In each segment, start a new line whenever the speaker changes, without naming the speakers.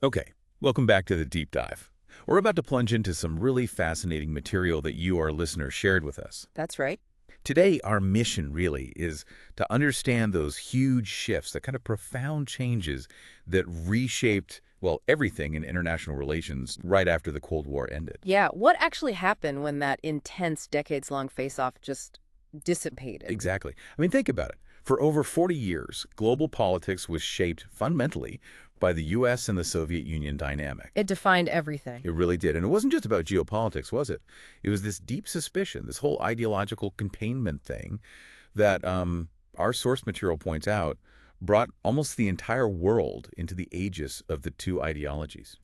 Okay, welcome back to the deep dive. We're about to plunge into some really fascinating material that you, our listeners, shared with us.
That's right.
Today, our mission really is to understand those huge shifts, the kind of profound changes that reshaped, well, everything in international relations right after the Cold War ended.
Yeah, what actually happened when that intense decades-long face-off just dissipated?
Exactly. I mean, think about it. For over 40 years, global politics was shaped fundamentally by the U.S. and the Soviet Union dynamic.
It defined everything.
It really did. And it wasn't just about geopolitics, was it? It was this deep suspicion, this whole ideological containment thing that our source material points out brought almost the entire world into the aegis of the two ideologies.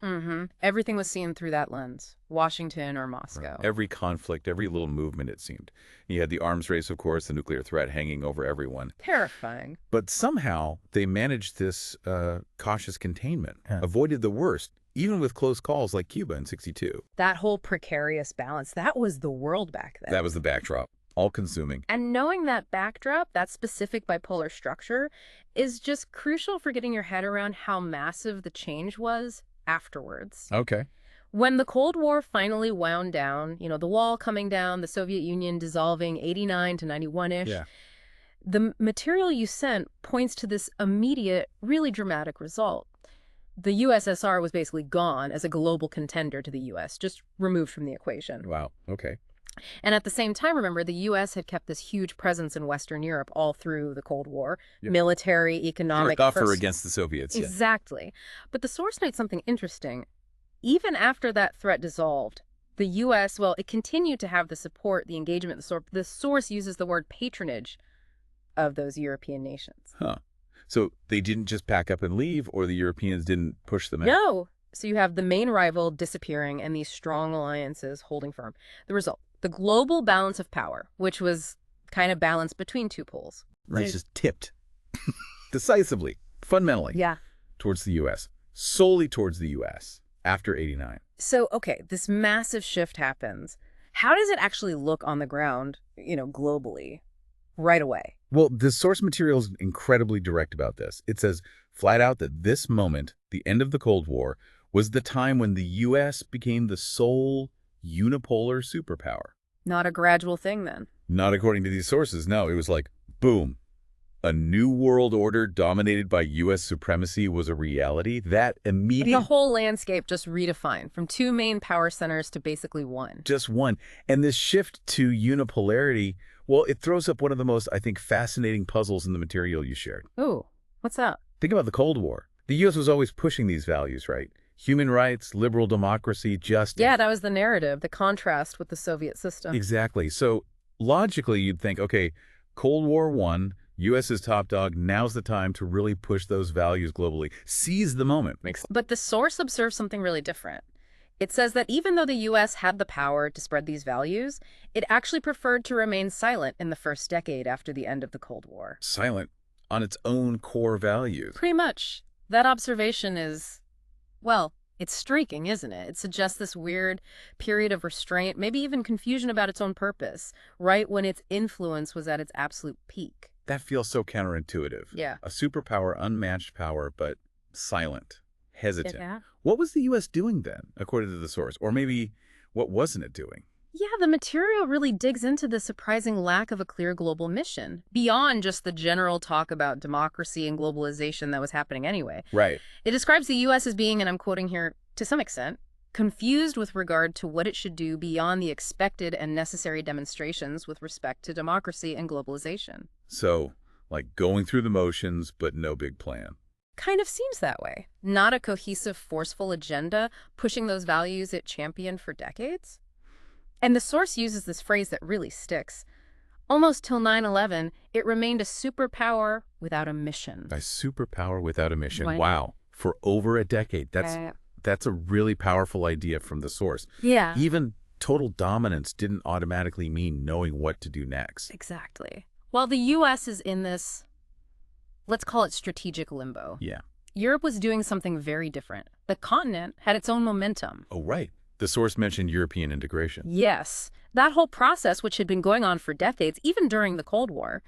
Everything was seen through that lens, Washington or Moscow.
Every conflict, every little movement, it seemed. You had the arms race, of course, the nuclear threat hanging over everyone.
Terrifying.
But somehow they managed this cautious containment,
Yeah.
avoided the worst, even with close calls like Cuba in '62.
That whole precarious balance, that was the world back then.
That was the backdrop, all-consuming.
And knowing that backdrop, that specific bipolar structure, is just crucial for getting your head around how massive the change was afterwards.
Okay.
When the Cold War finally wound down, the wall coming down, the Soviet Union dissolving 89 to 91-ish,
Yeah.
the material you sent points to this immediate, really dramatic result. The USSR was basically gone as a global contender to the US, just removed from the equation.
Wow. Okay.
And at the same time, remember, the US had kept this huge presence in Western Europe all through the Cold War,
Yeah.
military, economic.
Buffer against the Soviets. Yeah.
Exactly. But the source notes something interesting. Even after that threat dissolved, the U.S., well, it continued to have the support, the engagement, the source uses the word patronage of those European nations.
Huh. So they didn't just pack up and leave, or the Europeans didn't push them out?
No. So you have the main rival disappearing and these strong alliances holding firm. The result, the global balance of power, which was kind of balanced between two poles.
It's just tipped decisively, fundamentally,
Yeah.
towards the U.S., solely towards the U.S. after '89.
So, okay, this massive shift happens. How does it actually look on the ground, globally, right away?
Well, the source material is incredibly direct about this. It says flat out that this moment, the end of the Cold War, was the time when the U.S. became the sole unipolar superpower.
Not a gradual thing then.
Not according to these sources. No, it was like, boom. A new world order dominated by U.S. supremacy was a reality. That immediate...
The whole landscape just redefined from two main power centers to basically one.
Just one. And this shift to unipolarity, well, it throws up one of the most, I think, fascinating puzzles in the material you shared.
Ooh, what's that?
Think about the Cold War. The U.S. was always pushing these values, right? Human rights, liberal democracy, justice.
Yeah, that was the narrative, the contrast with the Soviet system.
Exactly. So logically, you'd think, okay, Cold War won, U.S. is top dog, now's the time to really push those values globally. Seize the moment.
But the source observes something really different. It says that even though the U.S. had the power to spread these values, it actually preferred to remain silent in the first decade after the end of the Cold War.
Silent on its own core values.
Pretty much. That observation is, well, it's striking, isn't it? It suggests this weird period of restraint, maybe even confusion about its own purpose, right when its influence was at its absolute peak.
That feels so counterintuitive.
Yeah.
A superpower, unmatched power, but silent, hesitant.
Yeah.
What was the U.S. doing then, according to the source? Or maybe what wasn't it doing?
Yeah, the material really digs into the surprising lack of a clear global mission, beyond just the general talk about democracy and globalization that was happening anyway.
Right.
It describes the U.S. as being, and I'm quoting here to some extent, confused with regard to what it should do beyond the expected and necessary demonstrations with respect to democracy and globalization.
So, like going through the motions, but no big plan.
Kind of seems that way. Not a cohesive, forceful agenda pushing those values it championed for decades. And the source uses this phrase that really sticks. Almost till 9/11, it remained a superpower without a mission.
A superpower without a mission.
Right.
Wow. For over a decade. That's a really powerful idea from the source.
Yeah.
Even total dominance didn't automatically mean knowing what to do next.
Exactly. While the U.S. is in this, let's call it strategic limbo,
Yeah.
Europe was doing something very different. The continent had its own momentum.
Oh, right. The source mentioned European integration.
Yes, that whole process, which had been going on for decades, even during the Cold War,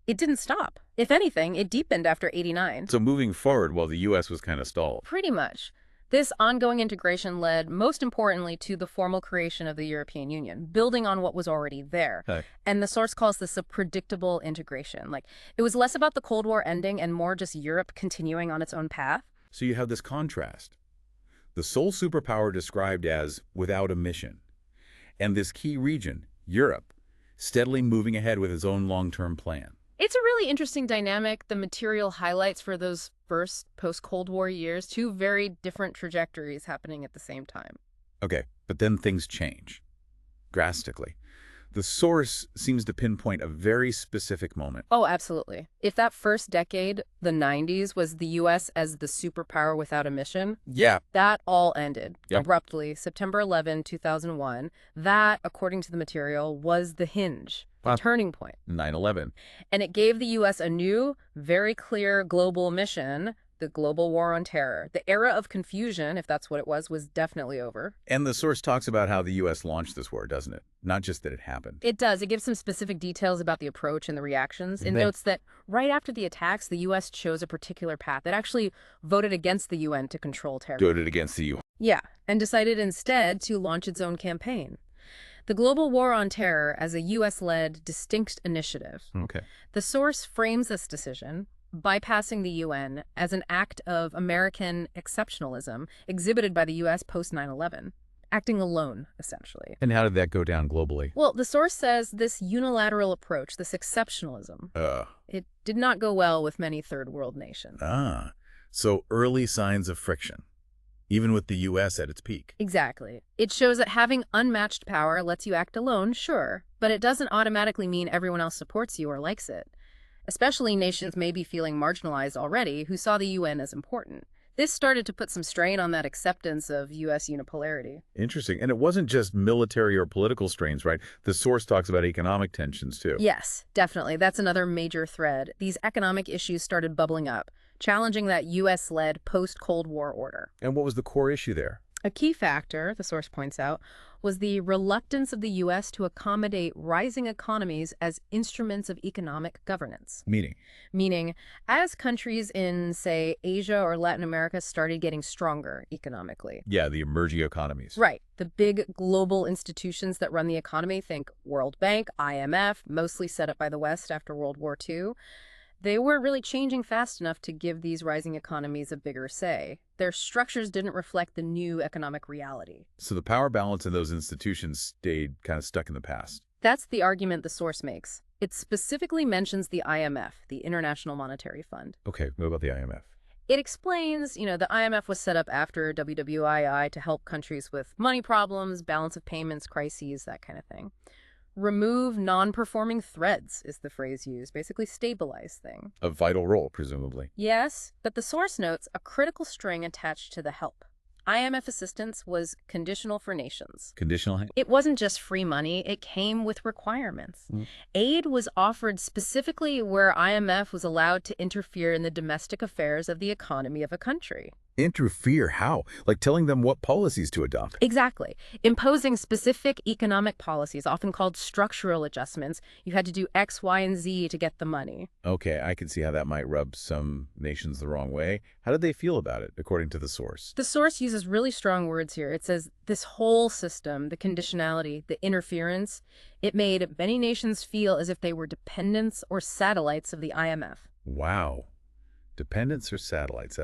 It didn't stop. If anything, it deepened after '89.
So moving forward while the U.S. was kind of stalled.
Pretty much. This ongoing integration led, most importantly, to the formal creation of the European Union, building on what was already there.
Okay.
And the source calls this a predictable integration. Like, it was less about the Cold War ending and more just Europe continuing on its own path.
So you have this contrast. The sole superpower described as without a mission. And this key region, Europe, steadily moving ahead with its own long-term plan.
It's a really interesting dynamic. The material highlights for those first post-Cold War years, two very different trajectories happening at the same time.
Okay, but then things change drastically. The source seems to pinpoint a very specific moment.
Oh, absolutely. If that first decade, the 90s, was the U.S. as the superpower without a mission,
Yeah.
that all ended
Yep.
abruptly, September 11, 2001. That, according to the material, was the hinge, the
Wow.
turning point.
9/11.
And it gave the U.S. a new, very clear global mission, the global war on terror. The era of confusion, if that's what it was definitely over.
And the source talks about how the U.S. launched this war, doesn't it? Not just that it happened.
It does. It gives some specific details about the approach and the reactions. It
They-
notes that right after the attacks, the U.S. chose a particular path. It actually voted against the UN to control terror.
Voted against the U.S.
Yeah, and decided instead to launch its own campaign. The global war on terror as a U.S.-led distinct initiative.
Okay.
The source frames this decision, bypassing the UN, as an act of American exceptionalism exhibited by the U.S. post 9/11, acting alone, essentially.
And how did that go down globally?
Well, the source says this unilateral approach, this exceptionalism, it did not go well with many third world nations.
So early signs of friction, even with the U.S. at its peak.
Exactly. It shows that having unmatched power lets you act alone, sure, but it doesn't automatically mean everyone else supports you or likes it. Especially nations may be feeling marginalized already who saw the UN as important. This started to put some strain on that acceptance of U.S. unipolarity.
Interesting. And it wasn't just military or political strains, right? The source talks about economic tensions, too.
Yes, definitely. That's another major thread. These economic issues started bubbling up, challenging that U.S.-led post-Cold War order.
And what was the core issue there?
A key factor, the source points out, was the reluctance of the U.S. to accommodate rising economies as instruments of economic governance. Meaning, as countries in, say, Asia or Latin America started getting stronger economically.
Yeah, the emerging economies.
Right. The big global institutions that run the economy, think World Bank, IMF, mostly set up by the West after World War II, they weren't really changing fast enough to give these rising economies a bigger say. Their structures didn't reflect the new economic reality.
So the power balance in those institutions stayed kind of stuck in the past.
That's the argument the source makes. It specifically mentions the IMF, the International Monetary Fund.
Okay, what about the IMF?
It explains, the IMF was set up after WWII to help countries with money problems, balance of payments, crises, that kind of thing. Remove non-performing threads is the phrase used, basically stabilize things.
A vital role, presumably.
Yes, but the source notes a critical string attached to the help. IMF assistance was conditional for nations.
Conditional?
It wasn't just free money, it came with requirements. Aid was offered specifically where IMF was allowed to interfere in the domestic affairs of the economy of a country.
Interfere? How? Like telling them what policies to adopt?
Exactly. Imposing specific economic policies, often called structural adjustments. You had to do X, Y, and Z to get the money.
Okay, I can see how that might rub some nations the wrong way. How did they feel about it, according to the source?
The source uses really strong words here. It says this whole system, the conditionality, the interference, it made many nations feel as if they were dependents or satellites of the IMF.
Wow. Dependents or satellites?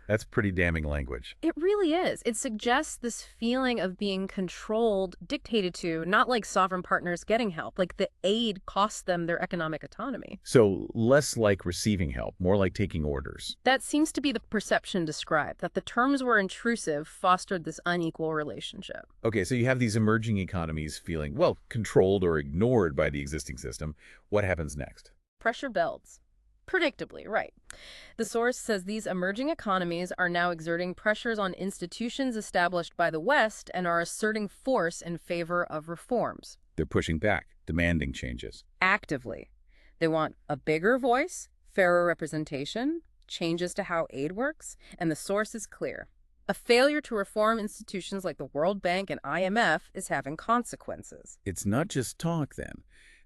That's pretty damning language.
It really is. It suggests this feeling of being controlled, dictated to, not like sovereign partners getting help, like the aid costs them their economic autonomy.
So less like receiving help, more like taking orders.
That seems to be the perception described, that the terms were intrusive, fostered this unequal relationship.
Okay, so you have these emerging economies feeling, well, controlled or ignored by the existing system. What happens next?
Pressure builds. Predictably, right. The source says these emerging economies are now exerting pressures on institutions established by the West and are asserting force in favor of reforms.
They're pushing back, demanding changes.
Actively. They want a bigger voice, fairer representation, changes to how aid works, and the source is clear. A failure to reform institutions like the World Bank and IMF is having consequences.
It's not just talk, then.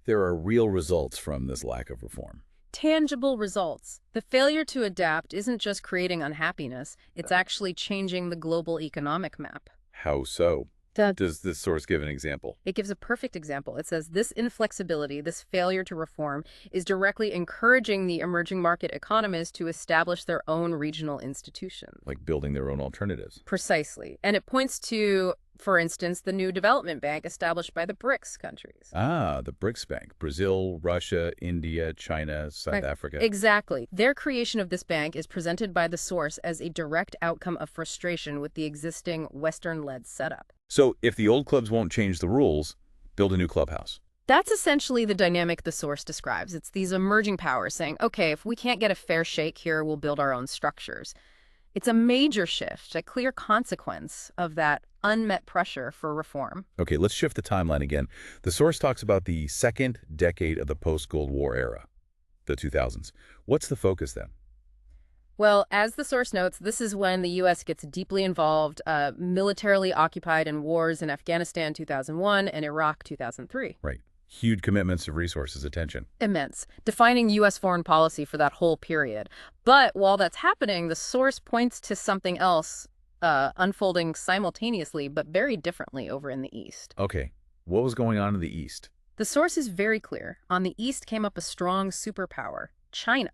There are real results from this lack of reform.
Tangible results. The failure to adapt isn't just creating unhappiness, it's actually changing the global economic map.
How so?
The
Does this source give an example?
It gives a perfect example. It says this inflexibility, this failure to reform, is directly encouraging the emerging market economies to establish their own regional institutions.
Like building their own alternatives?
Precisely. And it points to, for instance, the new development bank established by the BRICS countries.
Ah, the BRICS Bank. Brazil, Russia, India, China, South
Right.
Africa.
Exactly. Their creation of this bank is presented by the source as a direct outcome of frustration with the existing Western-led setup.
So if the old clubs won't change the rules, build a new clubhouse.
That's essentially the dynamic the source describes. It's these emerging powers saying, okay, if we can't get a fair shake here, we'll build our own structures. It's a major shift, a clear consequence of that unmet pressure for reform.
Okay, let's shift the timeline again. The source talks about the second decade of the post-Cold War era, the 2000s. What's the focus then?
Well, as the source notes, this is when the U.S. gets deeply involved, militarily occupied in wars in Afghanistan 2001 and Iraq 2003.
Right. Huge commitments of resources, attention.
Immense, defining U.S. foreign policy for that whole period. But while that's happening, the source points to something else unfolding simultaneously, but very differently over in the East.
Okay, what was going on in the East?
The source is very clear. On the East came up a strong superpower, China.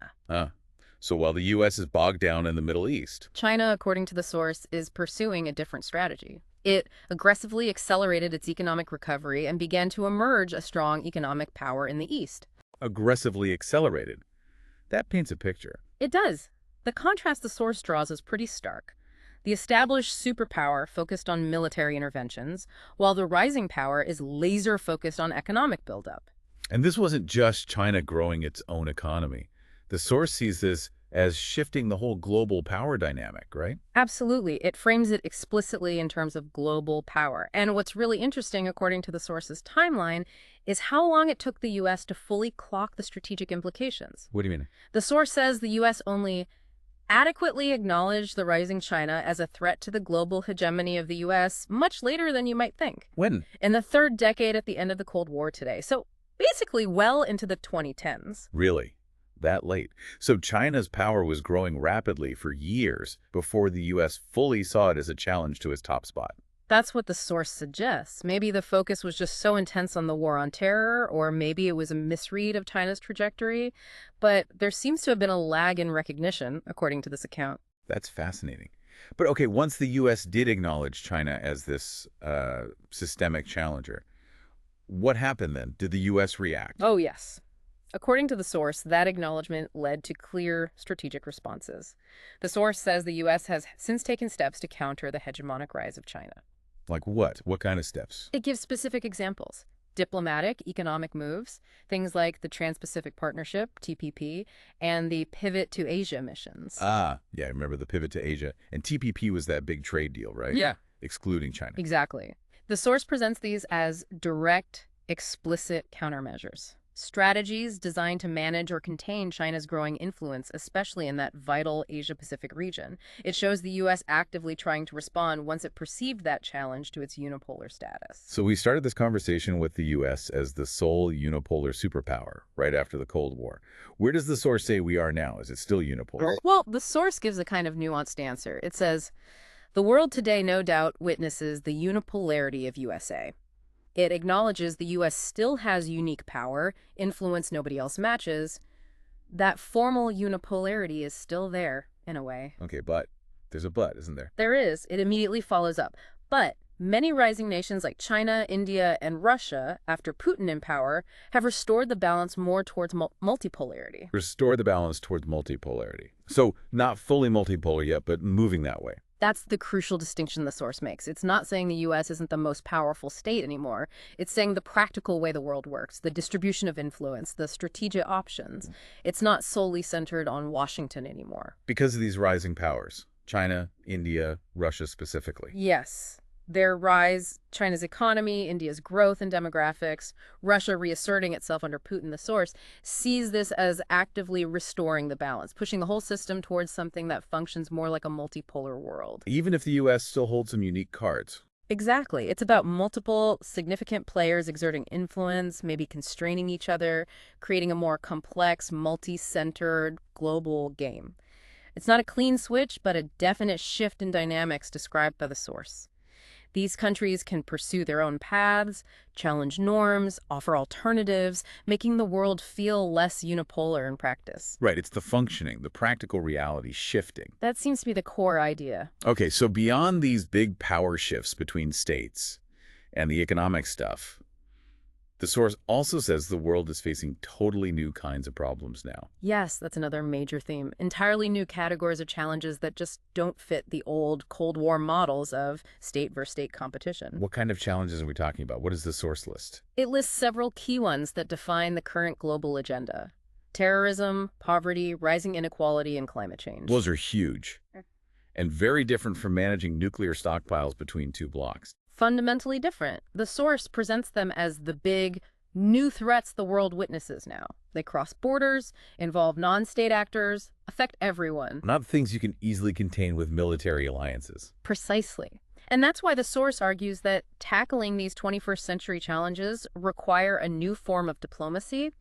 So while the U.S. is bogged down in the Middle East.
China, according to the source, is pursuing a different strategy. It aggressively accelerated its economic recovery and began to emerge a strong economic power in the East.
Aggressively accelerated. That paints a picture.
It does. The contrast the source draws is pretty stark. The established superpower focused on military interventions, while the rising power is laser-focused on economic buildup.
And this wasn't just China growing its own economy. The source sees this as shifting the whole global power dynamic, right?
Absolutely. It frames it explicitly in terms of global power. And what's really interesting, according to the source's timeline, is how long it took the U.S. to fully clock the strategic implications.
What do you mean?
The source says the U.S. only adequately acknowledged the rising China as a threat to the global hegemony of the U.S. much later than you might think.
When?
In the third decade at the end of the Cold War today. So basically well into the 2010s.
Really? That late. So China's power was growing rapidly for years before the U.S. fully saw it as a challenge to its top spot.
That's what the source suggests. Maybe the focus was just so intense on the war on terror, or maybe it was a misread of China's trajectory. But there seems to have been a lag in recognition, according to this account.
That's fascinating. But okay, once the U.S. did acknowledge China as this systemic challenger, what happened then? Did the U.S. react?
Oh, yes. According to the source, that acknowledgement led to clear strategic responses. The source says the U.S. has since taken steps to counter the hegemonic rise of China.
Like what? What kind of steps?
It gives specific examples. Diplomatic, economic moves, things like the Trans-Pacific Partnership, TPP, and the Pivot to Asia missions.
Ah, yeah, I remember the pivot to Asia. And TPP was that big trade deal, right?
Yeah.
Excluding China.
Exactly. The source presents these as direct, explicit countermeasures. Strategies designed to manage or contain China's growing influence, especially in that vital Asia-Pacific region. It shows the U.S. actively trying to respond once it perceived that challenge to its unipolar status.
So we started this conversation with the U.S. as the sole unipolar superpower right after the Cold War. Where does the source say we are now? Is it still unipolar?
Well, the source gives a kind of nuanced answer. It says, the world today no doubt witnesses the unipolarity of USA. It acknowledges the U.S. still has unique power, influence nobody else matches. That formal unipolarity is still there, in a way.
Okay, but there's a but, isn't there?
There is. It immediately follows up. But many rising nations like China, India, and Russia, after Putin in power, have restored the balance more towards multipolarity.
Restore the balance towards multipolarity. So not fully multipolar yet, but moving that way.
That's the crucial distinction the source makes. It's not saying the U.S. isn't the most powerful state anymore. It's saying the practical way the world works, the distribution of influence, the strategic options. It's not solely centered on Washington anymore.
Because of these rising powers, China, India, Russia specifically.
Yes. Their rise, China's economy, India's growth and demographics, Russia reasserting itself under Putin, the source, sees this as actively restoring the balance, pushing the whole system towards something that functions more like a multipolar world.
Even if the U.S. still holds some unique cards.
Exactly. It's about multiple significant players exerting influence, maybe constraining each other, creating a more complex, multi-centered global game. It's not a clean switch, but a definite shift in dynamics described by the source. These countries can pursue their own paths, challenge norms, offer alternatives, making the world feel less unipolar in practice.
Right, it's the functioning, the practical reality shifting.
That seems to be the core idea.
Okay, so beyond these big power shifts between states and the economic stuff, the source also says the world is facing totally new kinds of problems now.
Yes, that's another major theme. Entirely new categories of challenges that just don't fit the old Cold War models of state versus state competition.
What kind of challenges are we talking about? What is the source list?
It lists several key ones that define the current global agenda: terrorism, poverty, rising inequality, and climate change.
Those are huge and very different from managing nuclear stockpiles between two blocks.
Fundamentally different. The source presents them as the big, new threats the world witnesses now. They cross borders, involve non-state actors, affect everyone.
Not things you can easily contain with military alliances.
Precisely. And that's why the source argues that tackling these 21st century challenges require a new form of diplomacy.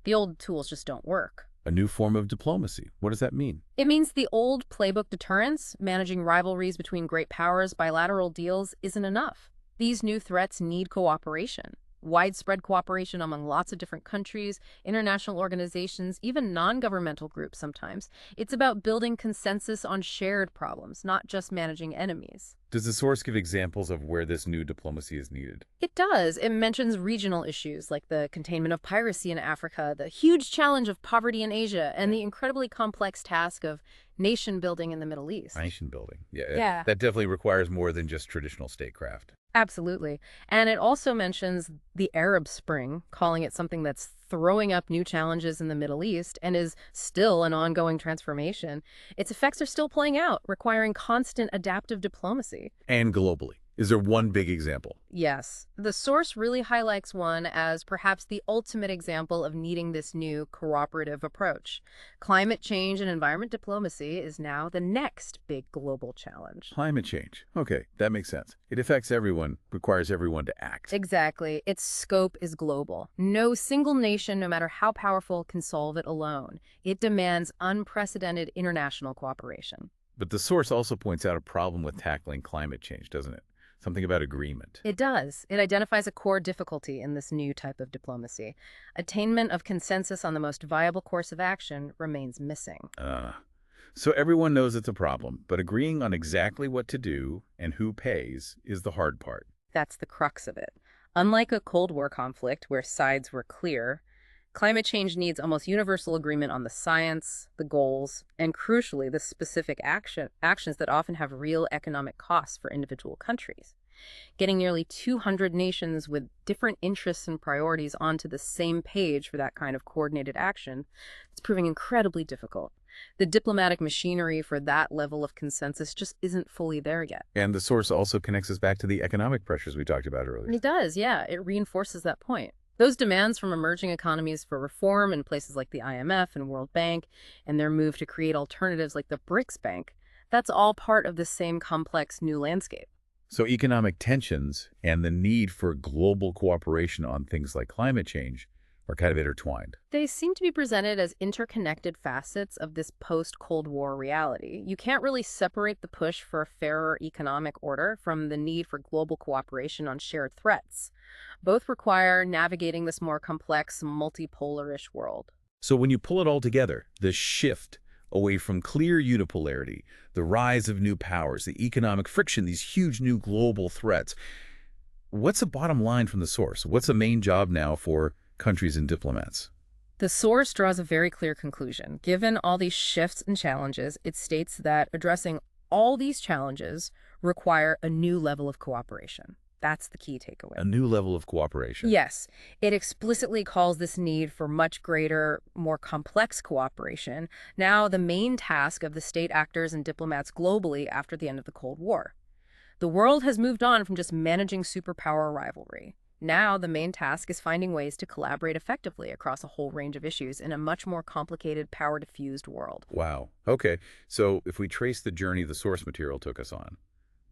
The old tools just don't work.
A new form of diplomacy. What does that mean?
It means the old playbook deterrence, managing rivalries between great powers, bilateral deals, isn't enough. These new threats need cooperation. Widespread cooperation among lots of different countries, international organizations, even non-governmental groups sometimes. It's about building consensus on shared problems, not just managing enemies.
Does the source give examples of where this new diplomacy is needed?
It does. It mentions regional issues like the containment of piracy in Africa, the huge challenge of poverty in Asia, and the incredibly complex task of nation building in the Middle East.
Nation building.
Yeah.
That definitely requires more than just traditional statecraft.
Absolutely. And it also mentions the Arab Spring, calling it something that's throwing up new challenges in the Middle East and is still an ongoing transformation. Its effects are still playing out, requiring constant adaptive diplomacy.
And globally. Is there one big example?
Yes, the source really highlights one as perhaps the ultimate example of needing this new cooperative approach. Climate change and environment diplomacy is now the next big global challenge.
Climate change. Okay, that makes sense. It affects everyone, requires everyone to act.
Exactly. Its scope is global. No single nation, no matter how powerful, can solve it alone. It demands unprecedented international cooperation.
But the source also points out a problem with tackling climate change, doesn't it? Something about agreement.
It does. It identifies a core difficulty in this new type of diplomacy. Attainment of consensus on the most viable course of action remains missing.
So everyone knows it's a problem, but agreeing on exactly what to do and who pays is the hard part.
That's the crux of it. Unlike a Cold War conflict where sides were clear, climate change needs almost universal agreement on the science, the goals, and crucially, the specific actions that often have real economic costs for individual countries. Getting nearly 200 nations with different interests and priorities onto the same page for that kind of coordinated action is proving incredibly difficult. The diplomatic machinery for that level of consensus just isn't fully there yet.
And the source also connects us back to the economic pressures we talked about earlier.
It does, yeah. It reinforces that point. Those demands from emerging economies for reform in places like the IMF and World Bank, and their move to create alternatives like the BRICS Bank, that's all part of the same complex new landscape.
So economic tensions and the need for global cooperation on things like climate change are kind of intertwined.
They seem to be presented as interconnected facets of this post-Cold War reality. You can't really separate the push for a fairer economic order from the need for global cooperation on shared threats. Both require navigating this more complex, multipolar-ish world.
So when you pull it all together, the shift away from clear unipolarity, the rise of new powers, the economic friction, these huge new global threats, what's the bottom line from the source? What's the main job now for countries and diplomats?
The source draws a very clear conclusion. Given all these shifts and challenges, it states that addressing all these challenges require a new level of cooperation. That's the key takeaway.
A new level of cooperation.
Yes, it explicitly calls this need for much greater, more complex cooperation, now the main task of the state actors and diplomats globally after the end of the Cold War. The world has moved on from just managing superpower rivalry. Now the main task is finding ways to collaborate effectively across a whole range of issues in a much more complicated, power-diffused world.
Wow. Okay. So if we trace the journey the source material took us on,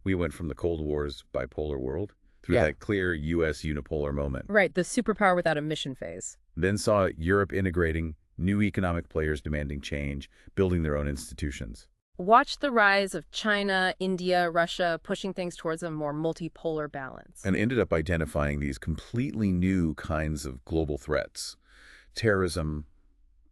We went from the Cold War's bipolar world through
Yeah.
that clear U.S. unipolar moment,
Right, the superpower without a mission phase.
then saw Europe integrating, new economic players demanding change, building their own institutions.
Watch the rise of China, India, Russia, pushing things towards a more multipolar balance.
And ended up identifying these completely new kinds of global threats: terrorism,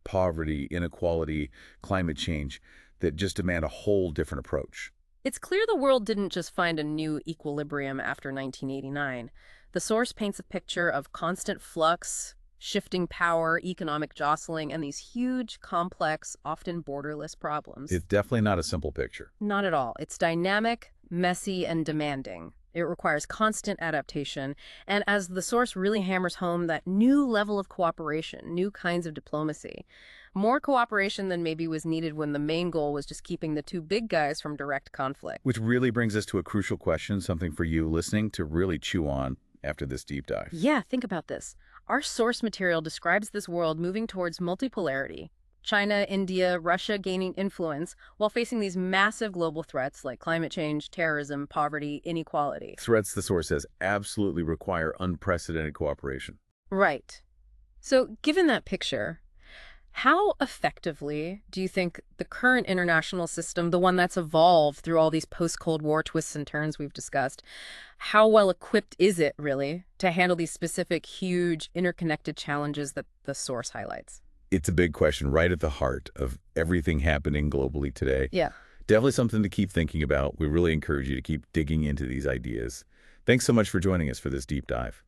poverty, inequality, climate change, that just demand a whole different approach.
It's clear the world didn't just find a new equilibrium after 1989. The source paints a picture of constant flux, shifting power, economic jostling, and these huge, complex, often borderless problems.
It's definitely not a simple picture.
Not at all. It's dynamic, messy, and demanding. It requires constant adaptation, and as the source really hammers home that new level of cooperation, new kinds of diplomacy, more cooperation than maybe was needed when the main goal was just keeping the two big guys from direct conflict.
Which really brings us to a crucial question, something for you listening to really chew on after this deep dive.
Yeah, think about this. Our source material describes this world moving towards multipolarity. China, India, Russia gaining influence while facing these massive global threats like climate change, terrorism, poverty, inequality.
Threats, the source says, absolutely require unprecedented cooperation.
Right. So, given that picture, how effectively do you think the current international system, the one that's evolved through all these post-Cold War twists and turns we've discussed, how well equipped is it really to handle these specific, huge, interconnected challenges that the source highlights?
It's a big question right at the heart of everything happening globally today.
Yeah.
Definitely something to keep thinking about. We really encourage you to keep digging into these ideas. Thanks so much for joining us for this deep dive.